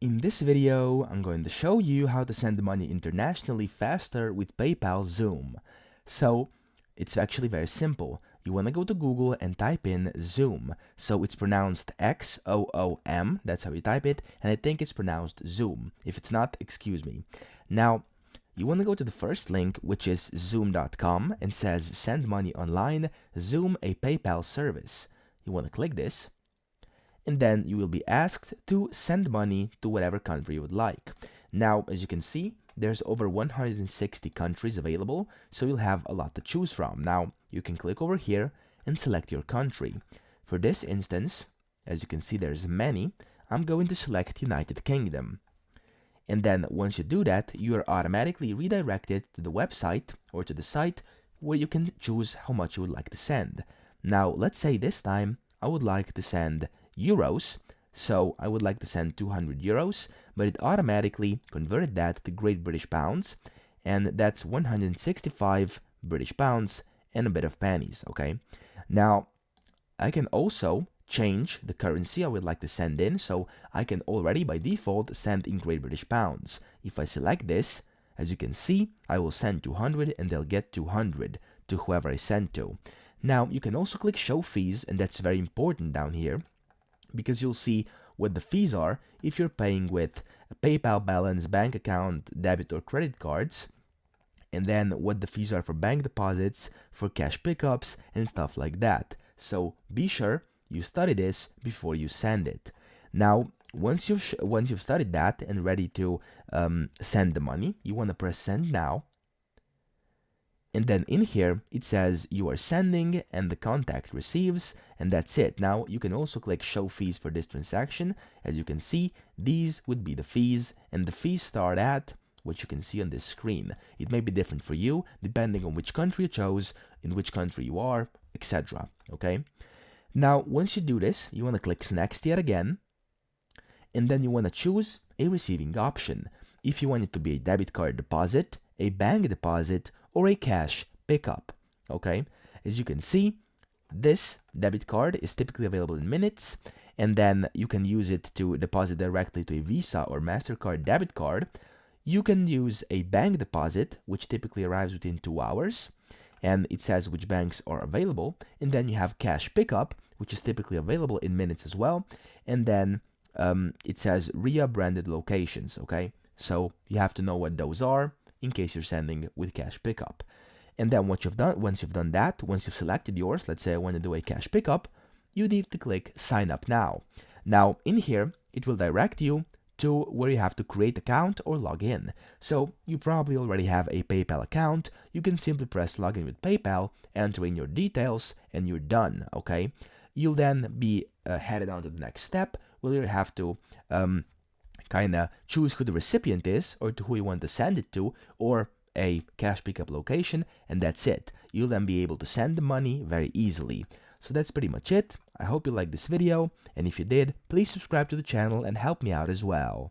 In this video, I'm going to show you how to send money internationally faster with PayPal Xoom. So, it's actually very simple. You want to go to Google and type in Xoom. So it's pronounced Xoom, that's how you type it, and I think it's pronounced Xoom. If it's not, excuse me. Now, you want to go to the first link, which is xoom.com, and says send money online, Xoom, a PayPal service. You want to click this, and then you will be asked to send money to whatever country you would like. Now, as you can see, there's over 160 countries available, so you'll have a lot to choose from. Now, you can click over here and select your country. For this instance, as you can see, there's many. I'm going to select United Kingdom. And then once you do that, you are automatically redirected to the website or to the site where you can choose how much you would like to send. Now, let's say this time I would like to send euros, so I would like to send 200 euros, but it automatically converted that to Great British pounds, and that's 165 British pounds and a bit of pennies, okay? Now, I can also change the currency I would like to send in, so I can already by default send in Great British pounds. If I select this, as you can see, I will send 200 and they'll get 200 to whoever I send to. Now, you can also click show fees, and that's very important down here, because you'll see what the fees are if you're paying with a PayPal balance, bank account, debit or credit cards, and then what the fees are for bank deposits, for cash pickups, and stuff like that. So be sure you study this before you send it. Now, once you've studied that and ready to send the money, you want to press send now. And then in here, it says you are sending and the contact receives, and that's it. Now, you can also click show fees for this transaction. As you can see, these would be the fees, and the fees start at what you can see on this screen. It may be different for you, depending on which country you chose, in which country you are, etc. Okay? Now, once you do this, you want to click next yet again, and then you want to choose a receiving option. If you want it to be a debit card deposit, a bank deposit, or a cash pickup, okay? As you can see, this debit card is typically available in minutes, and then you can use it to deposit directly to a Visa or MasterCard debit card. You can use a bank deposit, which typically arrives within 2 hours, and it says which banks are available, and then you have cash pickup, which is typically available in minutes as well, and then it says RIA branded locations, okay? So you have to know what those are in case you're sending with cash pickup. And then once you've done that, once you've selected yours, let's say I want to do a cash pickup, you need to click sign up now. Now in here, it will direct you to where you have to create account or log in. So you probably already have a PayPal account. You can simply press login with PayPal, enter in your details, and you're done, okay? You'll then be headed on to the next step where you have to kind of choose who the recipient is or to who you want to send it to, or a cash pickup location, and that's it. You'll then be able to send the money very easily. So that's pretty much it. I hope you liked this video, and if you did, please subscribe to the channel and help me out as well.